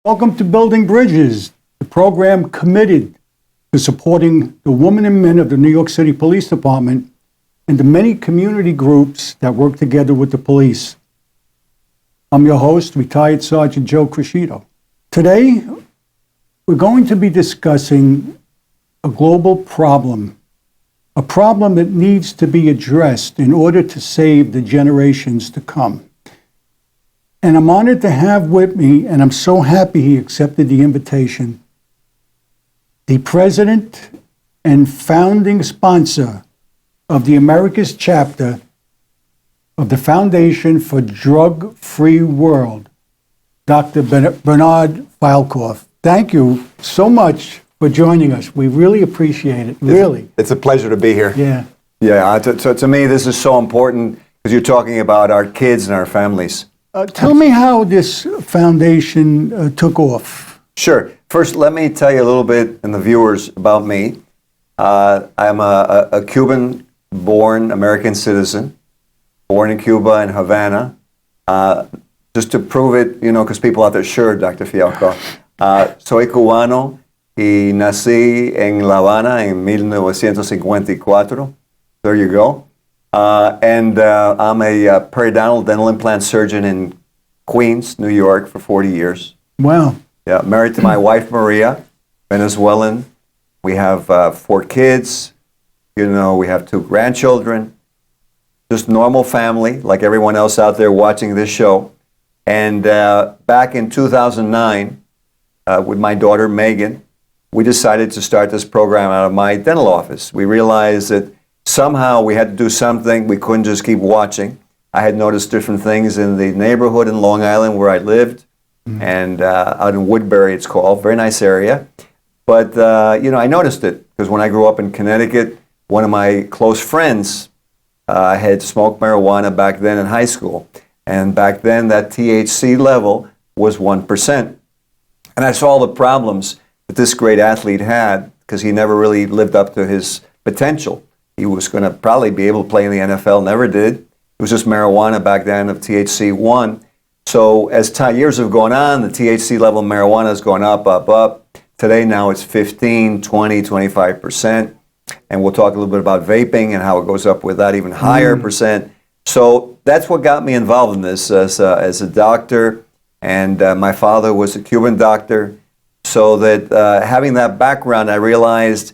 Welcome to Building Bridges, the program committed to supporting the women and men of the New York City Police Department and the many community groups that work together with the police. I'm your host, retired Sergeant Joe Crocitto. Today, we're going to be discussing a global problem, a problem that needs to be addressed in order to save the generations to come. And I'm honored to have with me, and I'm so happy he accepted the invitation, the president and founding sponsor of the Americas chapter of the Foundation for Drug-Free World, Dr. Bernard Fialkoff. Thank you so much for joining us. We really appreciate it, really. It's a pleasure to be here. Yeah. Yeah, to me, this is so important because you're talking about our kids and our families. Tell me how this foundation took off. Sure. First, let me tell you a little bit, and the viewers, about me. I'm a Cuban-born American citizen, born in Cuba, in Havana. Just to prove it, because people out there, sure, Dr. Fialkoff. Soy cubano y nací en La Habana en 1954. There you go. And I'm a periodontal dental implant surgeon in Queens, New York for 40 years. Wow. Yeah, married to my wife, Maria, Venezuelan. We have 4 kids. We have 2 grandchildren. Just normal family, like everyone else out there watching this show. And back in 2009, with my daughter, Megan, we decided to start this program out of my dental office. We realized that somehow we had to do something. We couldn't just keep watching. I had noticed different things in the neighborhood in Long Island where I lived, and out in Woodbury, it's called, very nice area. But, I noticed it because when I grew up in Connecticut, one of my close friends had smoked marijuana back then in high school. And back then, that THC level was 1%. And I saw the problems that this great athlete had because he never really lived up to his potential. He was going to probably be able to play in the NFL, never did. It was just marijuana back then of THC 1. So as years have gone on, the THC level of marijuana has gone up, up, up. Today now it's 15, 20, 25%. And we'll talk a little bit about vaping and how it goes up with that even higher percent. So that's what got me involved in this as a doctor. And my father was a Cuban doctor. So that having that background, I realized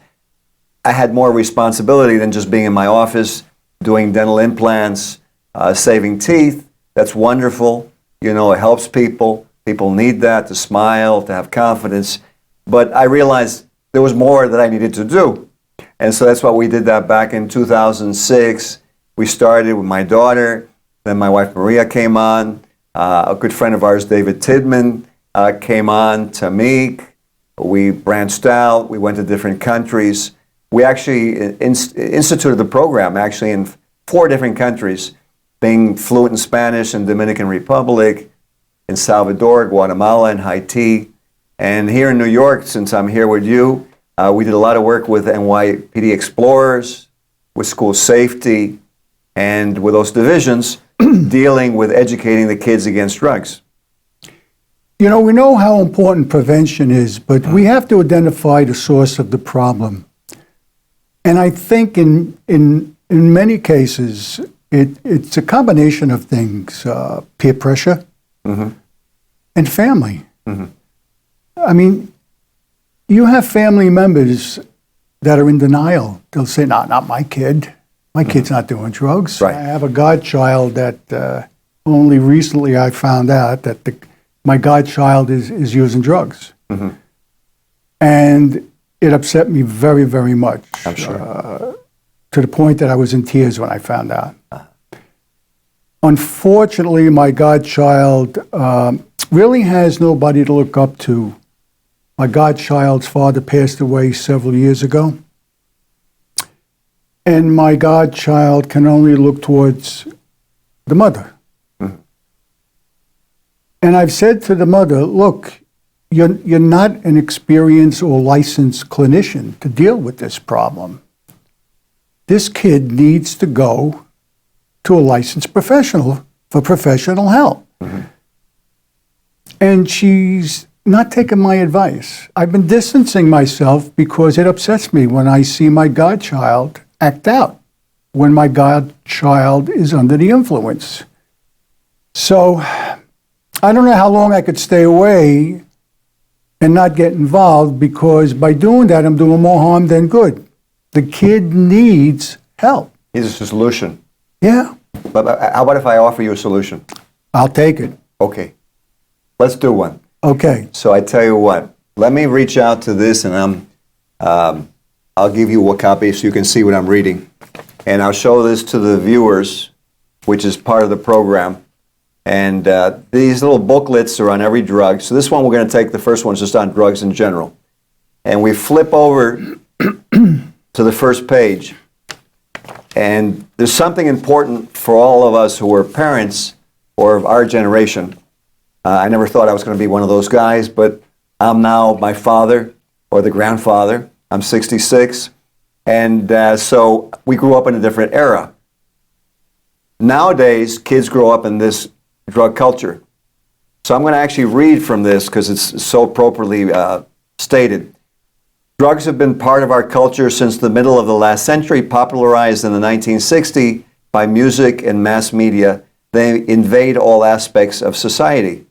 I had more responsibility than just being in my office, doing dental implants, saving teeth. That's wonderful. It helps people. People need that to smile, to have confidence. But I realized there was more that I needed to do. And so that's why we did that back in 2006. We started with my daughter. Then my wife Maria came on. A good friend of ours, David Tidman, came on. Tamik. We branched out. We went to different countries. We actually instituted the program actually in 4 different countries, being fluent in Spanish in Dominican Republic, in Salvador, Guatemala, and Haiti. And here in New York, since I'm here with you, we did a lot of work with NYPD Explorers, with school safety, and with those divisions dealing with educating the kids against drugs. We know how important prevention is, but we have to identify the source of the problem. And I think in many cases, it's a combination of things, peer pressure and family. I mean, you have family members that are in denial. They'll say, no, not my kid. My kid's not doing drugs. Right. I have a godchild that only recently I found out that my godchild is using drugs. And it upset me very, very much. I'm sure. To the point that I was in tears when I found out. Unfortunately, my godchild really has nobody to look up to. My godchild's father passed away several years ago. And my godchild can only look towards the mother. And I've said to the mother, look, you're not an experienced or licensed clinician to deal with this problem. This kid needs to go to a licensed professional for professional help. And she's not taking my advice. I've been distancing myself because it upsets me when I see my godchild act out, when my godchild is under the influence. So I don't know how long I could stay away and not get involved, because by doing that, I'm doing more harm than good. The kid needs help. Needs a solution. Yeah, But how about if I offer you a solution? I'll take it. Okay. Let's do one. Okay. So I tell you what, let me reach out to this, and I'll give you a copy so you can see what I'm reading. And I'll show this to the viewers, which is part of the program. And these little booklets are on every drug. So this one we're going to take, the first one's just on drugs in general. And we flip over to the first page. And there's something important for all of us who are parents or of our generation. I never thought I was going to be one of those guys, but I'm now my father or the grandfather. I'm 66. And so we grew up in a different era. Nowadays, kids grow up in this drug culture. So I'm going to actually read from this because it's so appropriately stated. Drugs have been part of our culture since the middle of the last century, popularized in the 1960s by music and mass media. They invade all aspects of society.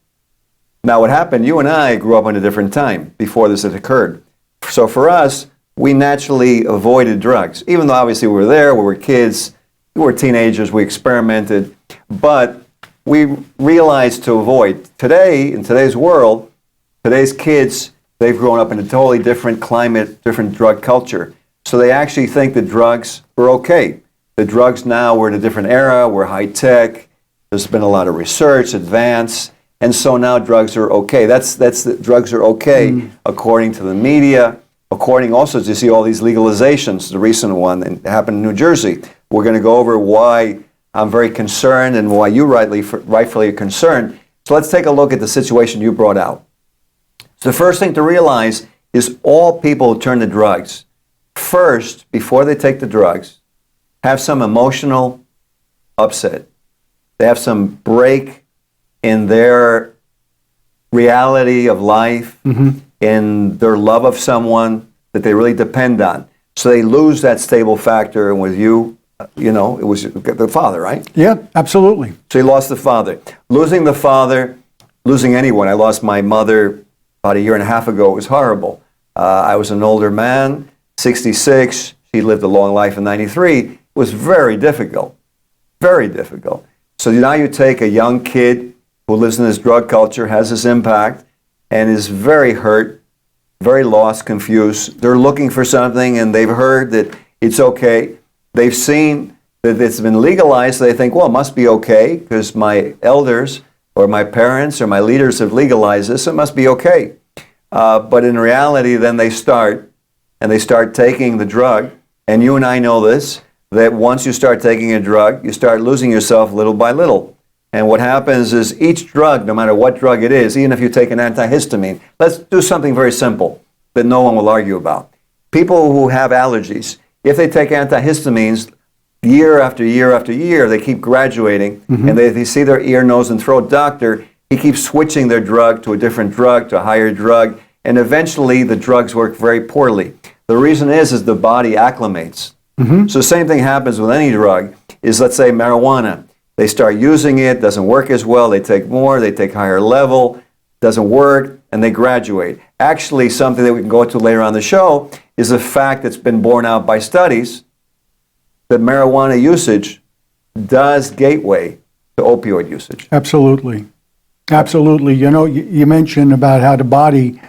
Now, what happened, you and I grew up in a different time before this had occurred. So for us, we naturally avoided drugs. Even though obviously we were there, we were kids, we were teenagers, we experimented, but we realized to avoid. Today, in today's world, today's kids, they've grown up in a totally different climate, different drug culture. So they actually think that drugs were okay. The drugs now, we're in a different era, we're high tech, there's been a lot of research, advance, and so now drugs are okay. Drugs are okay according to the media, according also to see all these legalizations, the recent one that happened in New Jersey. We're going to go over why I'm very concerned and why you rightfully are concerned. So let's take a look at the situation you brought out. So the first thing to realize is all people who turn to drugs, first, before they take the drugs, have some emotional upset. They have some break in their reality of life, in their love of someone that they really depend on. So they lose that stable factor, and with you, it was the father, right? Yeah, absolutely. So he lost the father. Losing the father, losing anyone. I lost my mother about a year and a half ago. It was horrible. I was an older man, 66. She lived a long life in 93. It was very difficult, very difficult. So now you take a young kid who lives in this drug culture, has this impact, and is very hurt, very lost, confused. They're looking for something, and they've heard that it's okay. They've seen that it's been legalized, so they think, well, it must be okay, because my elders or my parents or my leaders have legalized this, so it must be okay. But in reality, then they start taking the drug, and you and I know this, that once you start taking a drug, you start losing yourself little by little. And what happens is each drug, no matter what drug it is, even if you take an antihistamine, let's do something very simple that no one will argue about. People who have allergies, if they take antihistamines year after year after year, they keep graduating, and they see their ear, nose, and throat doctor, he keeps switching their drug to a different drug, to a higher drug, and eventually the drugs work very poorly. The reason is the body acclimates. So the same thing happens with any drug, is let's say marijuana. They start using it, doesn't work as well, they take more, they take higher level, doesn't work, and they graduate. Actually, something that we can go to later on the show is a fact that's been borne out by studies that marijuana usage does gateway to opioid usage. Absolutely. Absolutely. You mentioned about how the body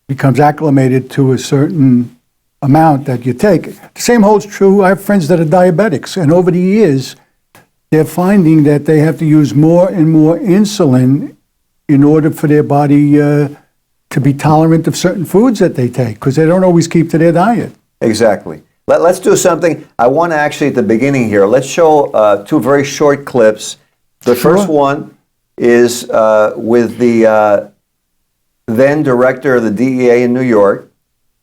becomes acclimated to a certain amount that you take. The same holds true. I have friends that are diabetics, and over the years, they're finding that they have to use more and more insulin in order for their body to be tolerant of certain foods that they take, because they don't always keep to their diet. Exactly. Let's do something. I want to actually, at the beginning here, let's show two very short clips. The first one is with the then director of the DEA in New York,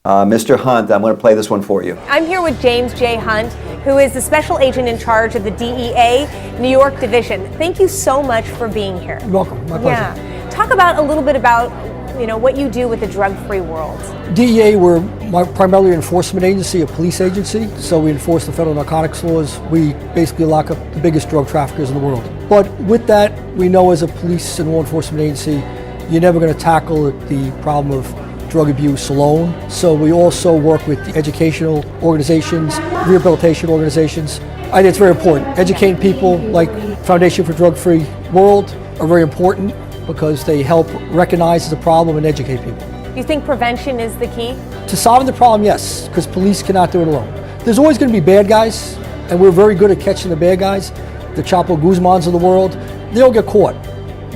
Mr. Hunt. I'm going to play this one for you. I'm here with James J. Hunt, who is the special agent in charge of the DEA New York Division. Thank you so much for being here. You're welcome. My pleasure. Yeah. Talk about a little bit about what you do with the drug-free world. DEA, we're primarily an enforcement agency, a police agency, so we enforce the federal narcotics laws. We basically lock up the biggest drug traffickers in the world. But with that, we know as a police and law enforcement agency, you're never going to tackle the problem of drug abuse alone. So we also work with the educational organizations, rehabilitation organizations. I think it's very important. Educating people like Foundation for Drug-Free World are very important because they help recognize the problem and educate people. Do you think prevention is the key? To solving the problem, yes, because police cannot do it alone. There's always going to be bad guys, and we're very good at catching the bad guys. The Chapo Guzmans of the world, they'll get caught.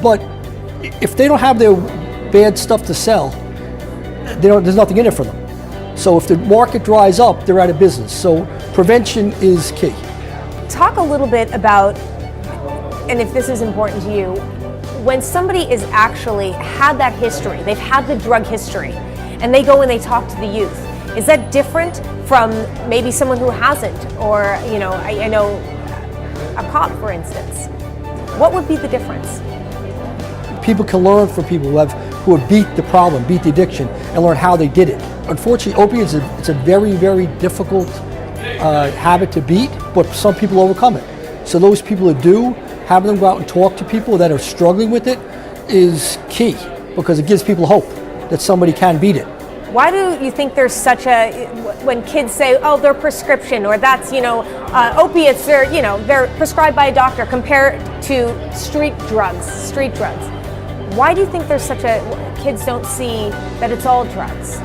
But if they don't have their bad stuff to sell, there's nothing in it for them. So if the market dries up, they're out of business. So prevention is key. Talk a little bit about, and if this is important to you, when somebody is actually had that history, they've had the drug history, and they go and they talk to the youth, is that different from maybe someone who hasn't? Or, I know a cop, for instance. What would be the difference? People can learn from people who have beat the problem, beat the addiction, and learn how they did it. Unfortunately, opiates, it's a very, very difficult habit to beat, but some people overcome it. So those people that do, having them go out and talk to people that are struggling with it is key, because it gives people hope that somebody can beat it. Why do you think there's such when kids say, oh, they're prescription, or that's, opiates, they're prescribed by a doctor compared to street drugs? Why do you think there's kids don't see that it's all drugs?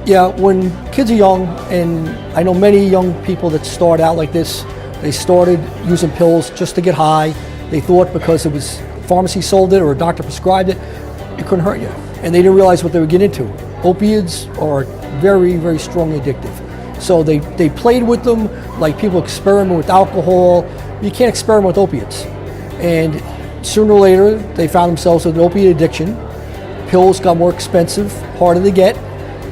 Yeah, when kids are young, and I know many young people that start out like this, they started using pills just to get high. They thought because it was pharmacy sold it or a doctor prescribed it, it couldn't hurt you. And they didn't realize what they would get into. Opiates are very, very strongly addictive. So they played with them like people experiment with alcohol. You can't experiment with opiates. And sooner or later, they found themselves with an opiate addiction. Pills got more expensive, harder to get,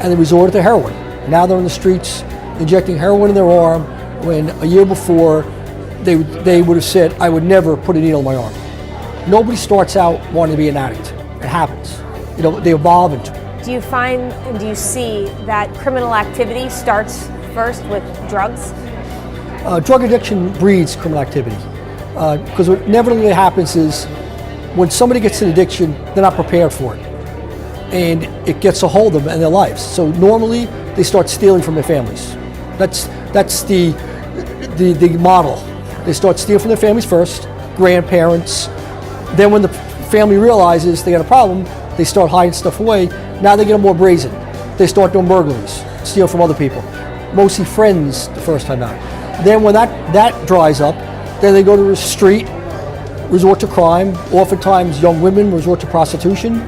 and they resorted to heroin. Now they're in the streets injecting heroin in their arm when a year before they would have said, I would never put a needle in my arm. Nobody starts out wanting to be an addict. It happens. They evolve into it. Do you find and do you see that criminal activity starts first with drugs? Drug addiction breeds criminal activity. Because what inevitably happens is when somebody gets an addiction, they're not prepared for it. And it gets a hold of them in their lives. So normally they start stealing from their families. That's the model. They start stealing from their families first, grandparents. Then when the family realizes they got a problem, they start hiding stuff away. Now they get more brazen. They start doing burglaries, steal from other people. Mostly friends the first time out. Then when that dries up, then they go to the street, resort to crime. Oftentimes young women resort to prostitution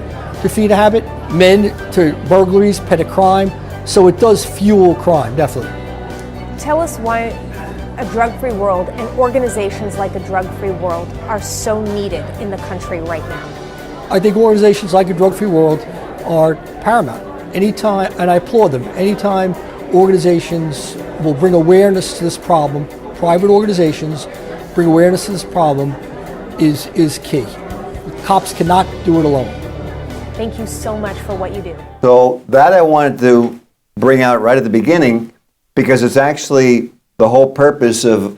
to feed a habit. Men to burglaries, petty crime. So it does fuel crime, definitely. Tell us why a drug-free world and organizations like a drug-free world are so needed in the country right now. I think organizations like a drug-free world are paramount. Anytime, and I applaud them, anytime organizations will bring awareness to this problem, private organizations bring awareness to this problem is key. Cops cannot do it alone. Thank you so much for what you do. So that I wanted to bring out right at the beginning, because it's actually the whole purpose of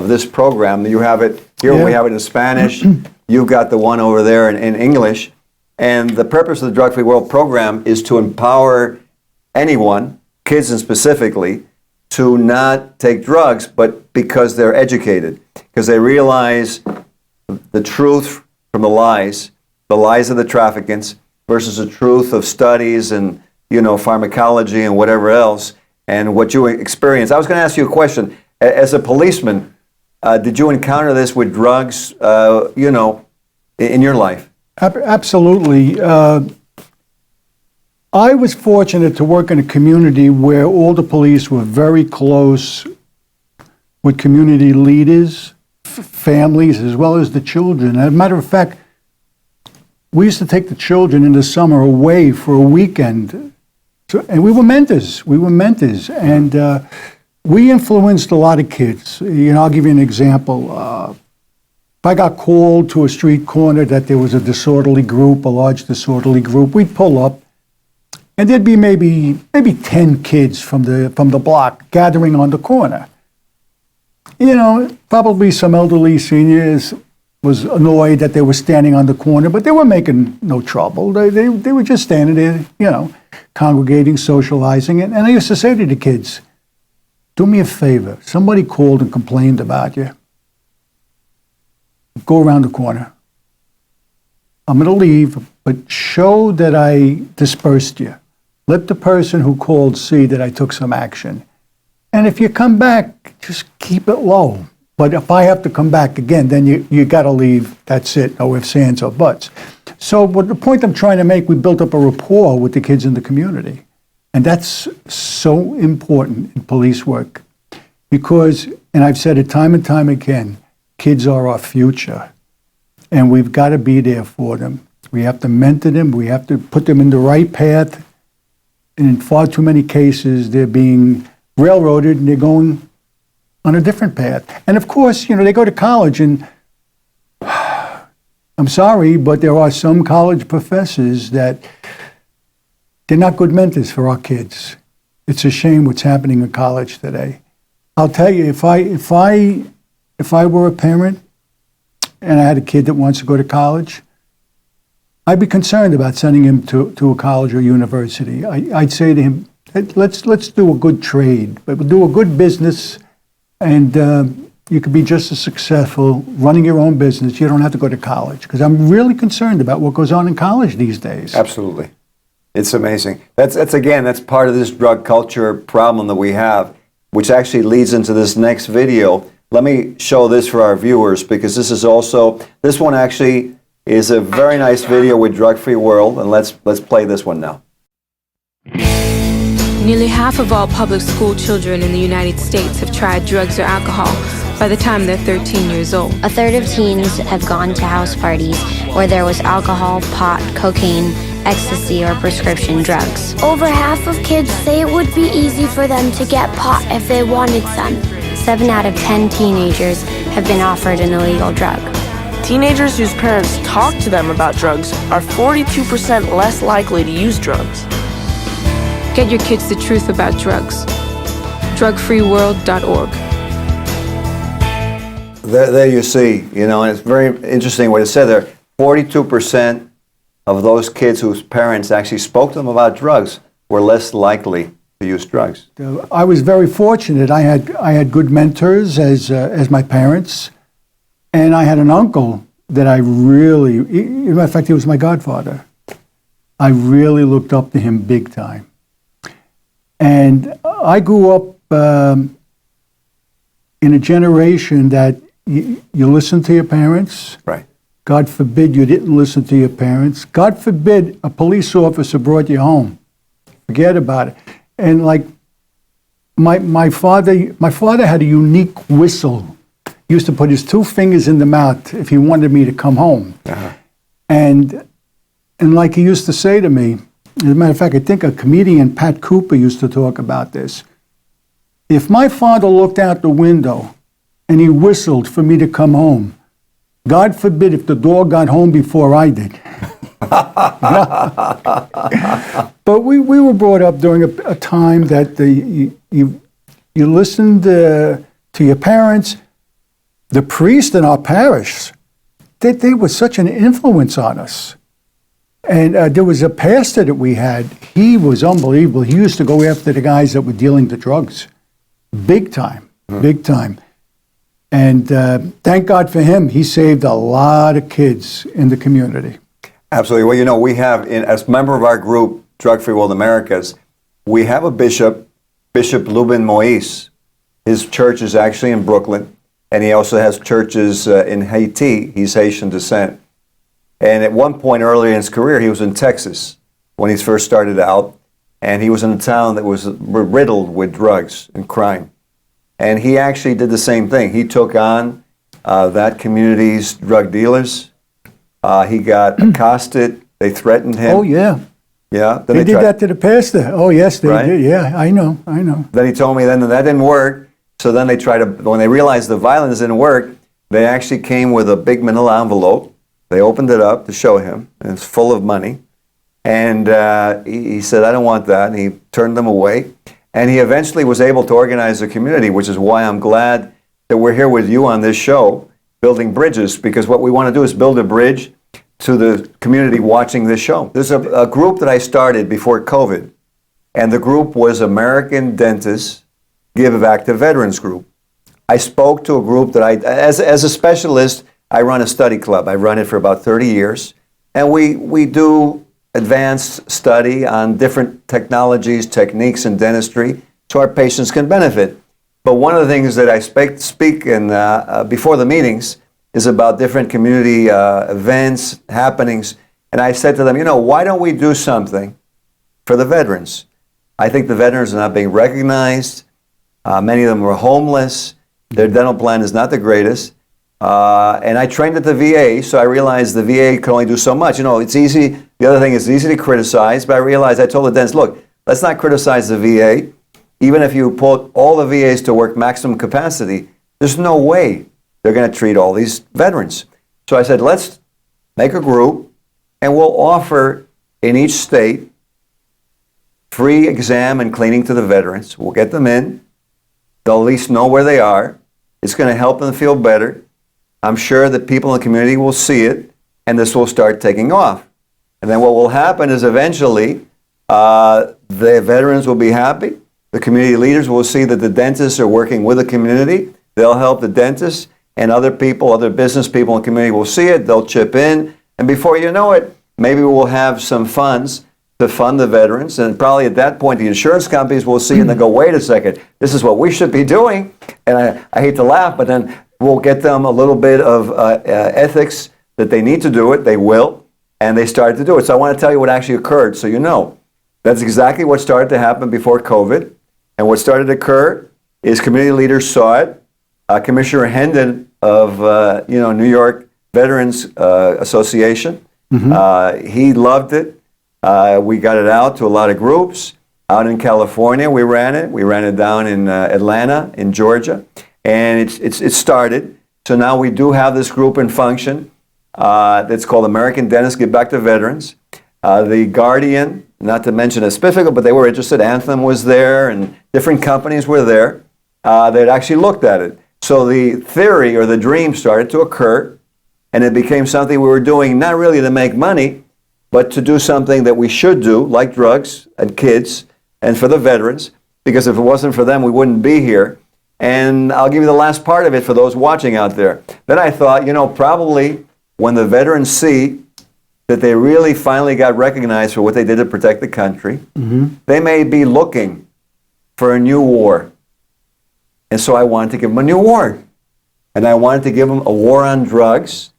this program. You have it here, we have it in Spanish. You've got the one over there in English. And the purpose of the Drug Free World program is to empower anyone, kids and specifically, to not take drugs, but because they're educated, because they realize the truth from the lies of the traffickants versus the truth of studies and, pharmacology and whatever else, and what you experience. I was going to ask you a question. As a policeman, did you encounter this with drugs, in your life? Absolutely. I was fortunate to work in a community where all the police were very close with community leaders, families, as well as the children. As a matter of fact, we used to take the children in the summer away for a weekend. And we were mentors. And we influenced a lot of kids. I'll give you an example. If I got called to a street corner that there was a large disorderly group, we'd pull up and there'd be maybe 10 kids from the block gathering on the corner. You know, probably some elderly seniors was annoyed that they were standing on the corner, but they were making no trouble. They were just standing there, you know, congregating, socializing. And I used to say to the kids, do me a favor. Somebody called and complained about you. Go around the corner. I'm going to leave, but show that I dispersed you. Let the person who called see that I took some action. And if you come back, just keep it low. But if I have to come back again, then you got to leave. That's it. No ifs, ands, or buts. So what the point I'm trying to make, we built up a rapport with the kids in the community. And that's so important in police work. Because, and I've said it time and time again, kids are our future. And we've got to be there for them. We have to mentor them. We have to put them in the right path. And in far too many cases, they're being railroaded and they're going on a different path. And of course, you know, they go to college and I'm sorry, but there are some college professors that they're not good mentors for our kids. It's a shame what's happening in college today. I'll tell you, if I were a parent and I had a kid that wants to go to college, I'd be concerned about sending him to a college or university. I'd say to him, let's do a good trade, but we'll do a good business, and you could be just as successful running your own business. You don't have to go to college, because I'm really concerned about what goes on in college these days. Absolutely. It's amazing. That's part of this drug culture problem that we have, which actually leads into this next video. Let me show this for our viewers, because this one actually is a very nice video with Drug Free World, and let's play this one now. Nearly half of all public school children in the United States have tried drugs or alcohol by the time they're 13 years old. A third of teens have gone to house parties where there was alcohol, pot, cocaine, ecstasy, or prescription drugs. Over half of kids say it would be easy for them to get pot if they wanted some. 7 out of 10 teenagers have been offered an illegal drug. Teenagers whose parents talk to them about drugs are 42% less likely to use drugs. Get your kids the truth about drugs. drugfreeworld.org. There you see, you know, and it's very interesting what it said there. 42% of those kids whose parents actually spoke to them about drugs were less likely to use drugs. I was very fortunate. I had good mentors as my parents, and I had an uncle that I really, in fact, he was my godfather. I really looked up to him big time. And I grew up in a generation that you listen to your parents. Right. God forbid you didn't listen to your parents. God forbid a police officer brought you home. Forget about it. And like my father had a unique whistle. He used to put his 2 fingers in the mouth if he wanted me to come home. Uh-huh. And like he used to say to me, as a matter of fact, I think a comedian, Pat Cooper, used to talk about this. If my father looked out the window and he whistled for me to come home, God forbid if the dog got home before I did. But we were brought up during a time that you listened to your parents. The priest in our parish, they were such an influence on us. And there was a pastor that we had. He was unbelievable. He used to go after the guys that were dealing the drugs. Big time, big time. And thank God for him. He saved a lot of kids in the community. Absolutely. Well, you know, we have, as a member of our group, Drug Free World Americas, we have a bishop, Bishop Lubin Moise. His church is actually in Brooklyn, and he also has churches in Haiti. He's Haitian descent. And at one point earlier in his career, he was in Texas when he first started out, and he was in a town that was riddled with drugs and crime. And he actually did the same thing. He took on that community's drug dealers. He got accosted. They threatened him. Oh, yeah. Yeah. Then they did that to the pastor. Oh, yes, they did. Yeah, I know. Then he told me then that didn't work. So then they when they realized the violence didn't work, they actually came with a big manila envelope. They opened it up to show him, and it's full of money. And he said, I don't want that. And he turned them away. And he eventually was able to organize a community, which is why I'm glad that we're here with you on this show, Building Bridges, because what we want to do is build a bridge to the community watching this show. There's a group that I started before COVID, and the group was American Dentists Give Back to Veterans Group. I spoke to a group that as a specialist, I run a study club. I run it for about 30 years, and we do advanced study on different technologies, techniques in dentistry, so our patients can benefit. But one of the things that I speak in before the meetings is about different community events, happenings, and I said to them, why don't we do something for the veterans? I think the veterans are not being recognized. Many of them are homeless. Their dental plan is not the greatest. And I trained at the VA, so I realized the VA can only do so much. It's easy. The other thing is it's easy to criticize, but I told the dentist, look, let's not criticize the VA. Even if you put all the VAs to work maximum capacity, there's no way they're going to treat all these veterans. So I said, let's make a group, and we'll offer in each state free exam and cleaning to the veterans. We'll get them in. They'll at least know where they are. It's going to help them feel better. I'm sure that people in the community will see it, and this will start taking off. And then what will happen is eventually the veterans will be happy. The community leaders will see that the dentists are working with the community. They'll help the dentists, and other people, other business people in the community will see it. They'll chip in. And before you know it, maybe we'll have some funds to fund the veterans. And probably at that point, the insurance companies will see and they'll go, wait a second, this is what we should be doing. And I hate to laugh, but then we'll get them a little bit of ethics that they need to do it. They will. And they started to do it. So I want to tell you what actually occurred so you know. That's exactly what started to happen before COVID. And what started to occur is community leaders saw it. Commissioner Hendon of New York Veterans Association, he loved it. We got it out to a lot of groups. Out in California, we ran it. We ran it down in Atlanta, in Georgia. And it started. So now we do have this group in function that's called American Dentists Give Back to Veterans. The Guardian, not to mention a specific, but they were interested. Anthem was there, and different companies were there that actually looked at it. So the theory or the dream started to occur, and it became something we were doing not really to make money, but to do something that we should do, like drugs and kids, and for the veterans, because if it wasn't for them, we wouldn't be here. And I'll give you the last part of it for those watching out there. Then I thought, probably when the veterans see that they really finally got recognized for what they did to protect the country, they may be looking for a new war. And so I wanted to give them a new war. And I wanted to give them a war on drugs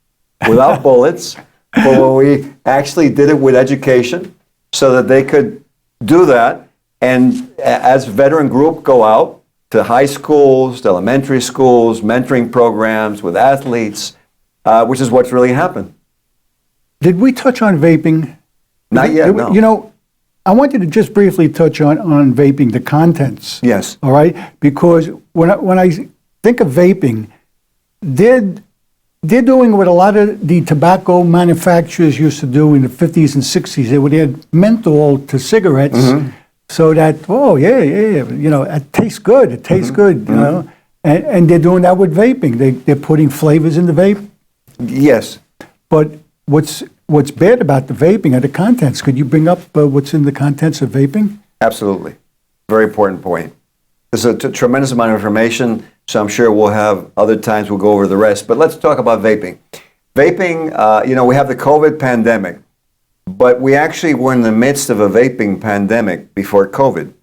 without bullets, but when we actually did it with education so that they could do that. And as veteran group go out to high schools, to elementary schools, mentoring programs with athletes, which is what's really happened. Did we touch on vaping? Not yet, no. I wanted to just briefly touch on vaping, the contents. Yes. All right? Because when I think of vaping, they're doing what a lot of the tobacco manufacturers used to do in the 50s and 60s. They would add menthol to cigarettes so that, it tastes good. It tastes good, And they're doing that with vaping. They're putting flavors in the vape. Yes. But what's bad about the vaping are the contents. Could you bring up what's in the contents of vaping? Absolutely. Very important point. There's a tremendous amount of information, so I'm sure we'll have other times we'll go over the rest. But let's talk about vaping. Vaping, we have the COVID pandemic, but we actually were in the midst of a vaping pandemic before COVID.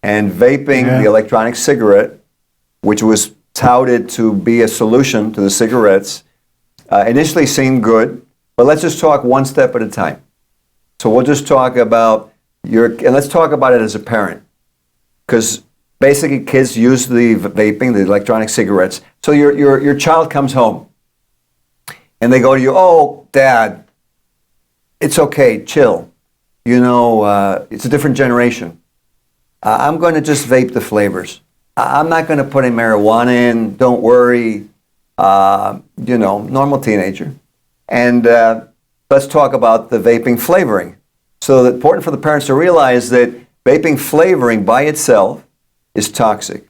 And vaping, the electronic cigarette, which was touted to be a solution to the cigarettes, initially seemed good, but let's just talk one step at a time. So we'll just talk about and let's talk about it as a parent, because basically kids use the vaping, the electronic cigarettes. So your child comes home, and they go to you, "Oh, Dad, it's okay, chill. It's a different generation. I'm going to just vape the flavors. I'm not going to put any marijuana in. Don't worry." Normal teenager. And let's talk about the vaping flavoring. So it's important for the parents to realize that vaping flavoring by itself is toxic.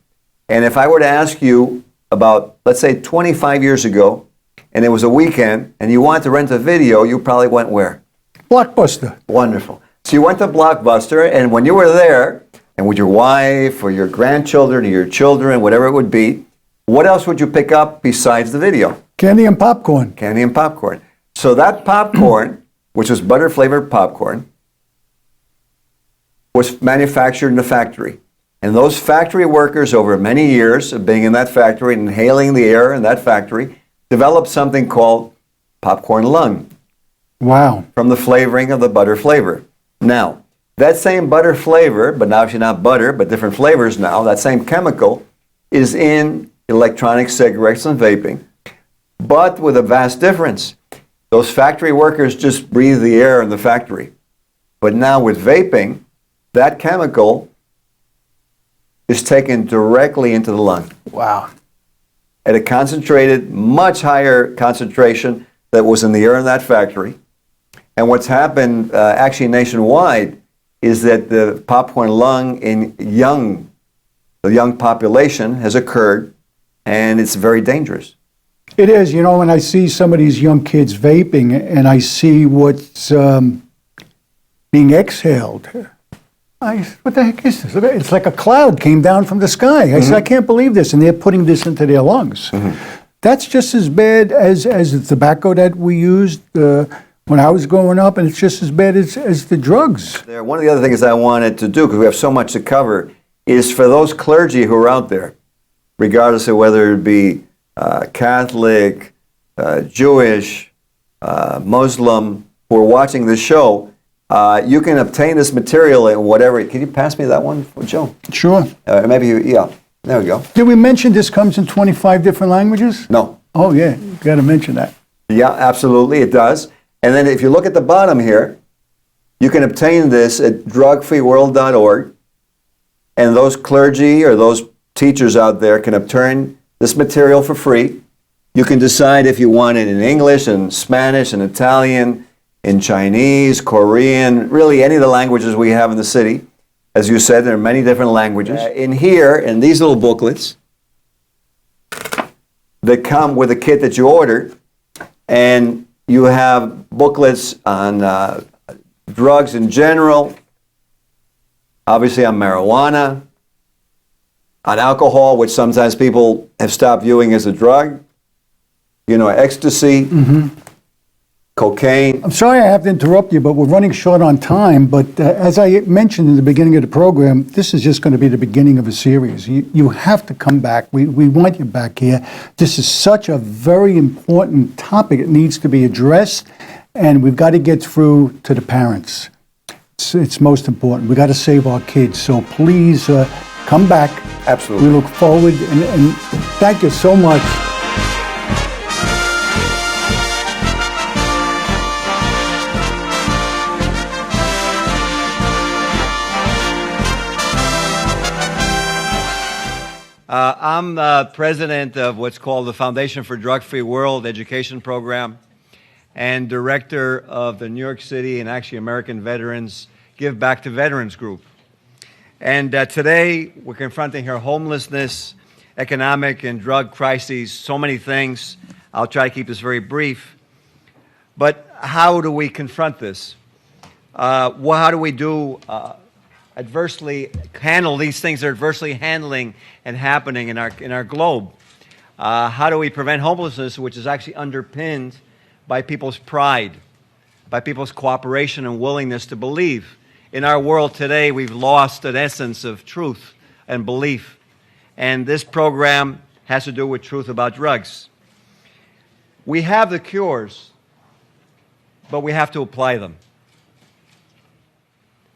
And if I were to ask you about, let's say, 25 years ago, and it was a weekend, and you wanted to rent a video, you probably went where? Blockbuster. Wonderful. So you went to Blockbuster, and when you were there, and with your wife or your grandchildren or your children, whatever it would be, what else would you pick up besides the video? Candy and popcorn. Candy and popcorn. So that popcorn, which was butter-flavored popcorn, was manufactured in a factory. And those factory workers, over many years of being in that factory and inhaling the air in that factory, developed something called popcorn lung. Wow. From the flavoring of the butter flavor. Now, that same butter flavor, but now actually not butter, but different flavors now, that same chemical is in electronic cigarettes and vaping, but with a vast difference. Those factory workers just breathe the air in the factory. But now with vaping, that chemical is taken directly into the lung. Wow. At a concentrated, much higher concentration that was in the air in that factory. And what's happened actually nationwide is that the popcorn lung in the young population has occurred, and it's very dangerous. It is. You know, when I see some of these young kids vaping and I see what's being exhaled, what the heck is this? It's like a cloud came down from the sky. I said, I can't believe this. And they're putting this into their lungs. That's just as bad as the tobacco that we used when I was growing up, and it's just as bad as the drugs. One of the other things I wanted to do, because we have so much to cover, is for those clergy who are out there, regardless of whether it be Catholic, Jewish, Muslim, who are watching this show, you can obtain this material in whatever. Can you pass me that one, Joe? Sure. Maybe yeah. There we go. Did we mention this comes in 25 different languages? No. Oh, yeah. Got to mention that. Yeah, absolutely, it does. And then if you look at the bottom here, you can obtain this at drugfreeworld.org. And those clergy or those teachers out there can obtain this material for free. You can decide if you want it in English and Spanish and Italian, in Chinese, Korean, really any of the languages we have in the city. As you said, there are many different languages. In here, in these little booklets that come with the kit that you order, and you have booklets on drugs in general, obviously on marijuana, on alcohol, which sometimes people have stopped viewing as a drug, ecstasy, cocaine. I'm sorry I have to interrupt you, but we're running short on time. But as I mentioned in the beginning of the program, this is just going to be the beginning of a series. You have to come back. We want you back here. This is such a very important topic. It needs to be addressed, and we've got to get through to the parents. It's most important. We've got to save our kids. So please come back. Absolutely. We look forward, and thank you so much. I'm president of what's called the Foundation for Drug-Free World Education Program and director of the New York City and actually American Veterans Give Back to Veterans Group. And today we're confronting her homelessness, economic and drug crises, so many things. I'll try to keep this very brief. But how do we confront this? How do we adversely handle these things that are adversely handling and happening in our globe? How do we prevent homelessness, which is actually underpinned by people's pride, by people's cooperation and willingness to believe? In our world today, we've lost an essence of truth and belief. And this program has to do with truth about drugs. We have the cures, but we have to apply them.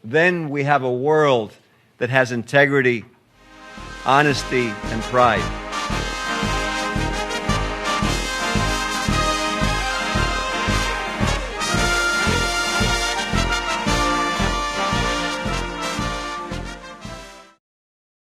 Then we have a world that has integrity, honesty, and pride.